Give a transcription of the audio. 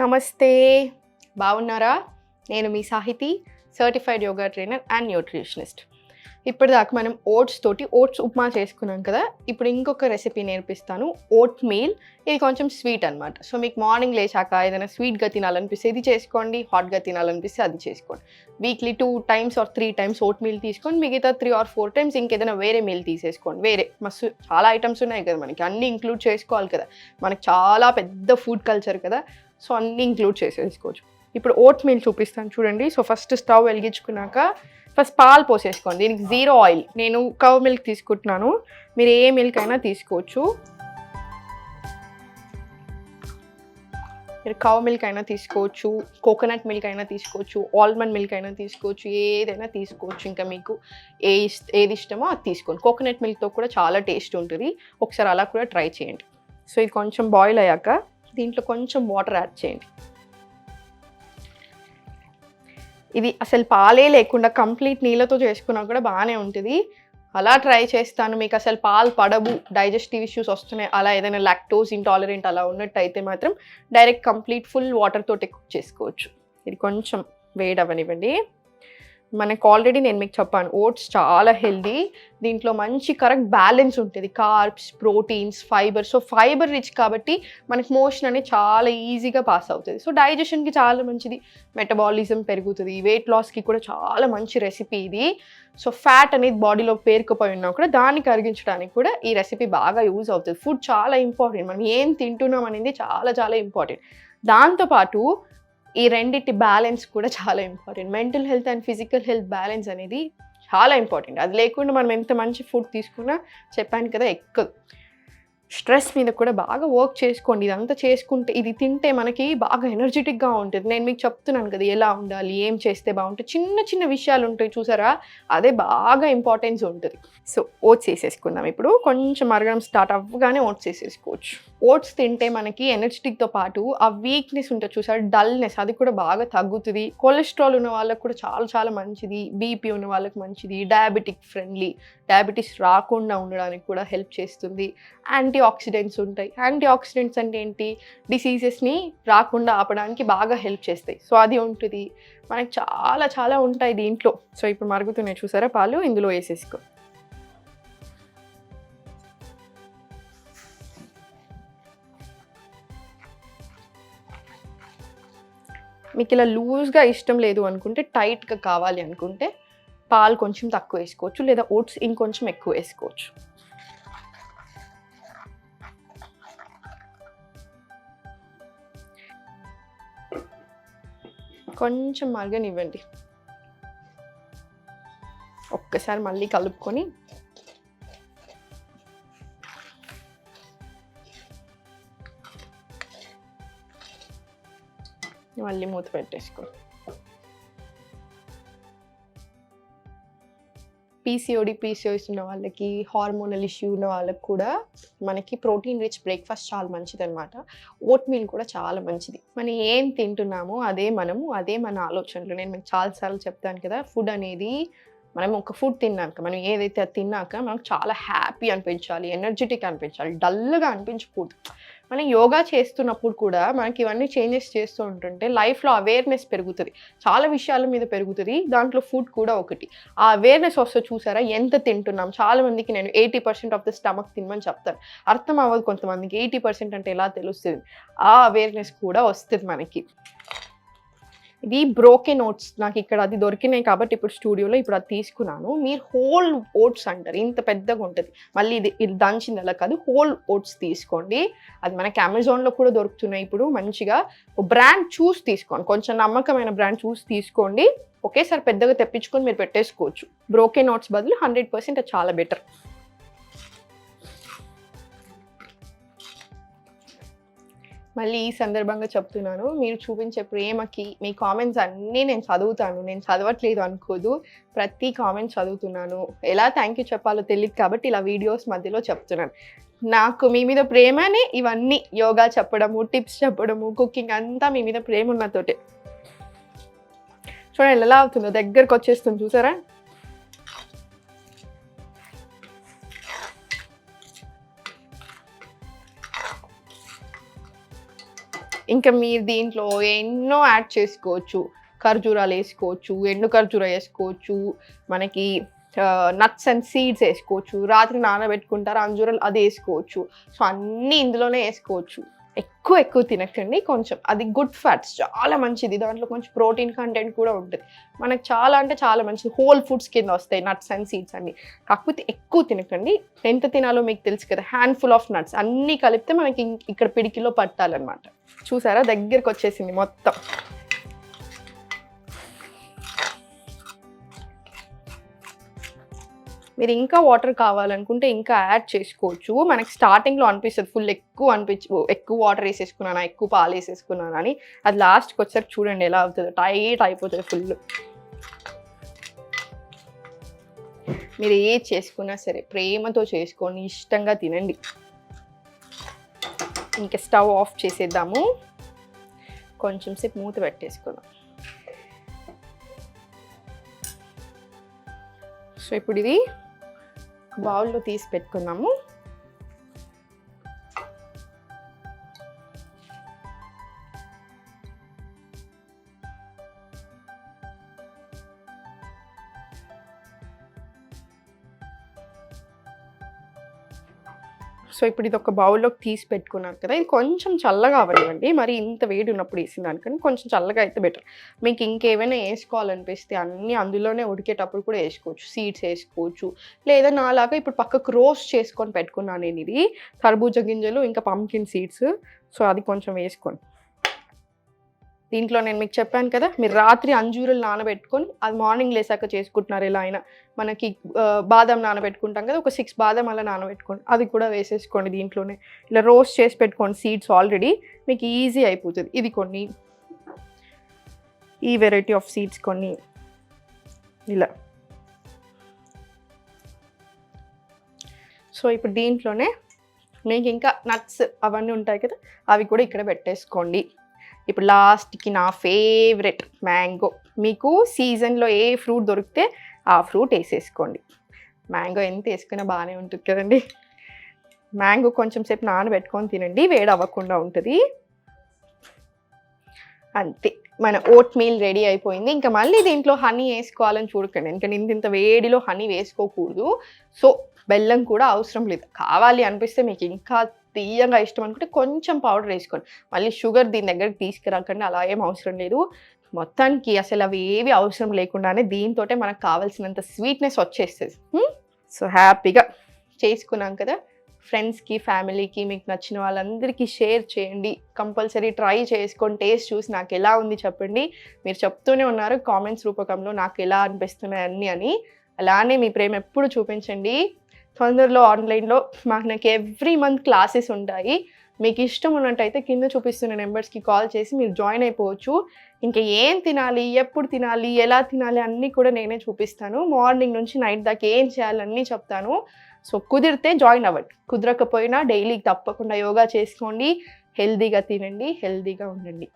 నమస్తే. బాగున్నారా? నేను మీ Sahiti, certified yoga trainer and nutritionist. ఇప్పటిదాకా మనం ఓట్స్ ఉప్మా చేసుకున్నాం కదా. ఇప్పుడు ఇంకొక రెసిపీ నేర్పిస్తాను. Vote meal. ఇది కొంచెం స్వీట్ అనమాట. సో మీకు మార్నింగ్ లేచాక ఏదైనా స్వీట్గా తినాలనిపిస్తే ఇది చేసుకోండి, హాట్గా తినాలనిపిస్తే అది చేసుకోండి. Weekly 2 times or 3 times vote meal తీసుకోండి. మిగతా 3 or 4 times ఇంకేదైనా వేరే మీల్ తీసేసుకోండి. వేరే మస్తు చాలా ఐటమ్స్ ఉన్నాయి కదా మనకి, అన్నీ ఇంక్లూడ్ చేసుకోవాలి కదా. మనకి చాలా పెద్ద ఫుడ్ కల్చర్ కదా, సో అన్నీ ఇంక్లూడ్ చేసేసుకోవచ్చు. ఇప్పుడు ఓట్ మీల్ చూపిస్తాను చూడండి. సో ఫస్ట్ స్టవ్ వెలిగించుకున్నాక ఫస్ట్ పాలు పోసేసుకోండి. దీనికి 0 ఆయిల్. నేను కౌ మిల్క్ తీసుకుంటున్నాను, మీరు ఏ మిల్క్ అయినా తీసుకోవచ్చు. మీరు కౌ మిల్క్ అయినా తీసుకోవచ్చు, కోకోనట్ మిల్క్ అయినా తీసుకోవచ్చు, ఆల్మండ్ మిల్క్ అయినా తీసుకోవచ్చు, ఏదైనా తీసుకోవచ్చు. ఇంకా మీకు ఏది ఇష్టమో అది తీసుకోండి. కోకోనట్ మిల్క్తో కూడా చాలా టేస్ట్ ఉంటుంది, ఒకసారి అలా కూడా ట్రై చేయండి. సో ఇది కొంచెం బాయిల్ అయ్యాక దీంట్లో కొంచెం వాటర్ యాడ్ చేయండి. ఇది అసలు పాలే లేకుండా కంప్లీట్ నీళ్ళతో చేసుకున్నా కూడా బాగానే ఉంటుంది. అలా ట్రై చేస్తాను. మీకు అసలు పాలు పడవు, డైజెస్టివ్ ఇష్యూస్ వస్తున్నాయి, అలా ఏదైనా లాక్టోస్ ఇంటాలరెంట్ అలా ఉన్నట్టయితే మాత్రం డైరెక్ట్ కంప్లీట్ ఫుల్ వాటర్ తోటి కుక్ చేసుకోవచ్చు. ఇది కొంచెం వేడవనివ్వండి. మనకు ఆల్రెడీ నేను మీకు చెప్పాను, ఓట్స్ చాలా హెల్దీ. దీంట్లో మంచి కరెక్ట్ బ్యాలెన్స్ ఉంటుంది, carbs, proteins, fibre. So fibre rich కాబట్టి మనకి మోషన్ అనేది చాలా ఈజీగా పాస్ అవుతుంది. సో డైజెషన్కి చాలా మంచిది, మెటబాలిజం పెరుగుతుంది, వెయిట్ లాస్కి కూడా చాలా మంచి రెసిపీ ఇది. సో ఫ్యాట్ అనేది బాడీలో పేరుకుపోయి ఉన్నా కూడా దాన్ని కరిగించడానికి కూడా ఈ రెసిపీ బాగా యూజ్ అవుతుంది. ఫుడ్ చాలా ఇంపార్టెంట్, మనం ఏం తింటున్నాం అనేది చాలా చాలా ఇంపార్టెంట్. దాంతోపాటు ఈ రెండిటి బ్యాలెన్స్ కూడా చాలా important. Mental health and physical health balance అనేది చాలా ఇంపార్టెంట్. అది లేకుండా మనం ఎంత మంచి ఫుడ్ తీసుకున్నా చెప్పాను కదా ఎక్కదు. స్ట్రెస్ మీద కూడా బాగా వర్క్ చేసుకోండి. ఇదంతా చేసుకుంటే, ఇది తింటే మనకి బాగా ఎనర్జెటిక్గా ఉంటుంది. నేను మీకు చెప్తున్నాను కదా ఎలా ఉండాలి, ఏం చేస్తే బాగుంటుంది. చిన్న చిన్న విషయాలు ఉంటాయి చూసారా, అదే బాగా ఇంపార్టెన్స్ ఉంటుంది. సో ఓట్స్ వేసేసుకుందాం. ఇప్పుడు కొంచెం మరగడం స్టార్ట్ అవ్వగానే ఓట్స్ వేసేసుకోవచ్చు. ఓట్స్ తింటే మనకి ఎనర్జెటిక్తో పాటు ఆ వీక్నెస్ ఉంటుంది చూసారా, డల్నెస్, అది కూడా బాగా తగ్గుతుంది. కొలెస్ట్రాల్ ఉన్న వాళ్ళకి కూడా చాలా చాలా మంచిది, బీపీ ఉన్న వాళ్ళకి మంచిది, డయాబెటిక్ ఫ్రెండ్లీ, డయాబెటీస్ రాకుండా ఉండడానికి కూడా హెల్ప్ చేస్తుంది. యాంటీ ఆక్సిడెంట్స్ ఉంటాయి. యాంటీ ఆక్సిడెంట్స్ అంటే ఏంటి, డిసీజెస్ని రాకుండా ఆపడానికి బాగా హెల్ప్ చేస్తాయి. సో అది ఉంటుంది. మనకి చాలా చాలా ఉంటాయి దీంట్లో. సో ఇప్పుడు మరుగుతున్నాయి చూసారా పాలు, ఇందులో వేసేసుకో. మీకు ఇలా లూజ్గా ఇష్టం లేదు అనుకుంటే, టైట్గా కావాలి అనుకుంటే పాలు కొంచెం తక్కువ వేసుకోవచ్చు, లేదా ఓట్స్ ఇంకొంచెం ఎక్కువ వేసుకోవచ్చు. కొంచెం మరగనివ్వండి. ఒక్కసారి మళ్ళీ కలుపుకొని మళ్ళీ మూత పెట్టేసుకోండి. పీసీఓఎస్ ఉన్న వాళ్ళకి, హార్మోనల్ ఇష్యూ ఉన్న వాళ్ళకి కూడా మనకి ప్రోటీన్ రిచ్ బ్రేక్ఫాస్ట్ చాలా మంచిది అనమాట. ఓట్ మీల్ కూడా చాలా మంచిది. మనం ఏం తింటున్నామో అదే మన ఆలోచనలు. నేను మీకు చాలాసార్లు చెప్తాను కదా, ఫుడ్ అనేది మనం ఒక ఫుడ్ తిన్నాక, మనం ఏదైతే అది తిన్నాక మనకు చాలా హ్యాపీ అనిపించాలి, ఎనర్జెటిక్ అనిపించాలి, డల్గా అనిపించకూడదు. మనం యోగా చేస్తున్నప్పుడు కూడా మనకి ఇవన్నీ చేంజెస్ చేస్తూ ఉంటుంటే లైఫ్లో అవేర్నెస్ పెరుగుతుంది, చాలా విషయాల మీద పెరుగుతుంది. దాంట్లో ఫుడ్ కూడా ఒకటి. ఆ అవేర్నెస్ వస్తే చూసారా ఎంత తింటున్నాం. చాలామందికి నేను 80% ఆఫ్ ద స్టమక్ తినమని చెప్తాను, అర్థం అవ్వదు కొంతమందికి. 80% అంటే ఎలా తెలుస్తుంది, ఆ అవేర్నెస్ కూడా వస్తుంది మనకి. ఇది బ్రోకెన్ ఓట్స్, నాకు ఇక్కడ అది దొరికినాయి కాబట్టి ఇప్పుడు స్టూడియోలో ఇప్పుడు అది తీసుకున్నాను. మీరు హోల్ ఓట్స్ అంటారు, ఇంత పెద్దగా ఉంటుంది. మళ్ళీ ఇది దంచింది అలా కాదు, హోల్ ఓట్స్ తీసుకోండి. అది మనకి అమెజాన్లో కూడా దొరుకుతున్నాయి ఇప్పుడు మంచిగా. బ్రాండ్ చూసి తీసుకోండి, కొంచెం నమ్మకమైన బ్రాండ్ చూసి తీసుకోండి. ఒకేసారి పెద్దగా తెప్పించుకొని మీరు పెట్టేసుకోవచ్చు. బ్రోకెన్ ఓట్స్ బదులు 100% అది చాలా బెటర్. మళ్ళీ ఈ సందర్భంగా చెప్తున్నాను, మీరు చూపించే ప్రేమకి మీ కామెంట్స్ అన్నీ నేను చదువుతాను. నేను చదవట్లేదు అనుకోదు, ప్రతి కామెంట్ చదువుతున్నాను. ఎలా థ్యాంక్ యూ చెప్పాలో తెలియదు కాబట్టి ఇలా వీడియోస్ మధ్యలో చెప్తున్నాను. నాకు మీ మీద ప్రేమనే ఇవన్నీ, యోగా చెప్పడము, టిప్స్ చెప్పడము, కుకింగ్ అంతా మీ మీద ప్రేమ ఉన్నతోటే. చూడండి ఎలా అవుతుందో, దగ్గరకు వచ్చేస్తుంది చూసారా. ఇంకా మీరు దీంట్లో ఎన్నో యాడ్ చేసుకోవచ్చు. ఖర్జూరాలు వేసుకోవచ్చు, ఎండు ఖర్జూర వేసుకోవచ్చు, మనకి నట్స్ అండ్ సీడ్స్ వేసుకోవచ్చు, రాత్రి నానబెట్టుకుంటారు అంజూరాలు అది వేసుకోవచ్చు. సో అన్నీ ఇందులోనే వేసుకోవచ్చు. ఎక్కువ తినకండి, కొంచెం అది గుడ్ ఫ్యాట్స్ చాలా మంచిది, దాంట్లో కొంచెం ప్రోటీన్ కంటెంట్ కూడా ఉంటుంది. మనకు చాలా అంటే చాలా మంచిది, హోల్ ఫుడ్స్ కింద వస్తాయి నట్స్ అండ్ సీడ్స్ అన్ని. కాకపోతే ఎక్కువ తినకండి, ఎంత తినాలో మీకు తెలుసు కదా, హ్యాండ్ఫుల్ ఆఫ్ నట్స్ అన్నీ కలిపితే మనకి ఇక్కడ పిడికిలో పట్టాలన్నమాట. చూసారా దగ్గరికి వచ్చేసింది మొత్తం. మీరు ఇంకా వాటర్ కావాలనుకుంటే ఇంకా యాడ్ చేసుకోవచ్చు. మనకి స్టార్టింగ్లో అనిపిస్తుంది ఫుల్ ఎక్కువ వాటర్ వేసేసుకున్నానా, ఎక్కువ పాలు వేసేసుకున్నానా అని. అది లాస్ట్కి వచ్చాక చూడండి ఎలా అవుతుందో, టైట్ అయిపోతుంది ఫుల్. మీరు ఏది చేసుకున్నా సరే ప్రేమతో చేసుకొని ఇష్టంగా తినండి. ఇంకా స్టవ్ ఆఫ్ చేసేద్దాము, కొంచెం సేపు మూత పెట్టేసుకుందాం. సో ఇప్పుడు ఇది బౌల్లో తీసి పెట్టుకుందాము. సో ఇప్పుడు ఇది ఒక బౌల్లోకి తీసి పెట్టుకున్నారు కదా, ఇది కొంచెం చల్లగా అవ్వనివ్వండి. మరి ఇంత వేడి ఉన్నప్పుడు వేసిన దానికని కొంచెం చల్లగా అయితే బెటర్. మీకు ఇంకేమైనా వేసుకోవాలనిపిస్తే అన్నీ అందులోనే ఉడికేటప్పుడు కూడా వేసుకోవచ్చు. సీడ్స్ వేసుకోవచ్చు, లేదా నాలాగా ఇప్పుడు పక్కకు రోస్ట్ చేసుకొని పెట్టుకున్నాను నేను. ఇది కర్బూజా గింజలు ఇంకా పంకిన్ సీడ్స్, సో అది కొంచెం వేసుకోండి. దీంట్లో నేను మీకు చెప్పాను కదా, మీరు రాత్రి అంజూరులు నానబెట్టుకొని అది మార్నింగ్ లేసాక చేసుకుంటున్నారు. ఎలా అయినా మనకి బాదం నానబెట్టుకుంటాం కదా, ఒక 6 బాదం అలా నానబెట్టుకోండి, అది కూడా వేసేసుకోండి దీంట్లోనే. ఇలా రోస్ట్ చేసి పెట్టుకోండి సీడ్స్ ఆల్రెడీ, మీకు ఈజీ అయిపోతుంది. ఇది కొన్ని ఈ వెరైటీ ఆఫ్ సీడ్స్ కొన్ని ఇలా. సో ఇప్పుడు దీంట్లోనే మీకు ఇంకా నట్స్ అవన్నీ ఉంటాయి కదా, అవి కూడా ఇక్కడ పెట్టేసుకోండి. ఇప్పుడు లాస్ట్కి నా ఫేవరెట్ మ్యాంగో. మీకు సీజన్లో ఏ ఫ్రూట్ దొరికితే ఆ ఫ్రూట్ వేసేసుకోండి. మ్యాంగో ఎంత వేసుకున్నా బాగానే ఉంటుంది కదండి. మ్యాంగో కొంచెం సేపు నానబెట్టుకొని తినండి, వేడి అవ్వకుండా ఉంటుంది. అంతే, మన ఓట్ మీల్ రెడీ అయిపోయింది. ఇంకా మళ్ళీ దీంట్లో హనీ వేసుకోవాలని చూడకండి, ఎందుకంటే ఇంత వేడిలో హనీ వేసుకోకూడదు. సో బెల్లం కూడా అవసరం లేదు. కావాలి అనిపిస్తే మీకు ఇంకా తీయగా ఇష్టం అనుకుంటే కొంచెం పౌడర్ వేసుకోండి. మళ్ళీ షుగర్ దీని దగ్గరికి తీసుకురాకండి, అలా ఏం అవసరం లేదు. మొత్తానికి అసలు అవి ఏవి అవసరం లేకుండానే దీంతో మనకు కావాల్సినంత స్వీట్నెస్ వచ్చేస్తుంది. సో హ్యాపీగా చేసుకున్నాం కదా, ఫ్రెండ్స్కి ఫ్యామిలీకి మీకు నచ్చిన వాళ్ళందరికీ షేర్ చేయండి. కంపల్సరీ ట్రై చేసుకొని టేస్ట్ చూసి నాకు ఎలా ఉంది చెప్పండి. మీరు చెప్తూనే ఉన్నారు కామెంట్స్ రూపకంలో నాకు ఎలా అనిపిస్తున్నాయి అన్నీ అని. అలానే మీ ప్రేమ ఎప్పుడు చూపించండి. తొందరలో ఆన్లైన్లో నాకు ఎవ్రీ మంత్ క్లాసెస్ ఉంటాయి. మీకు ఇష్టం ఉన్నట్టయితే కింద చూపిస్తున్న నెంబర్స్కి కాల్ చేసి మీరు జాయిన్ అయిపోవచ్చు. ఇంకా ఏం తినాలి, ఎప్పుడు తినాలి, ఎలా తినాలి అన్నీ కూడా నేనే చూపిస్తాను. మార్నింగ్ నుంచి నైట్ దాకా ఏం చేయాలన్నీ చెప్తాను. సో కుదిరితే జాయిన్ అవ్వండి, కుదరకపోయినా డైలీ తప్పకుండా యోగా చేసుకోండి, హెల్తీగా తినండి, హెల్తీగా ఉండండి.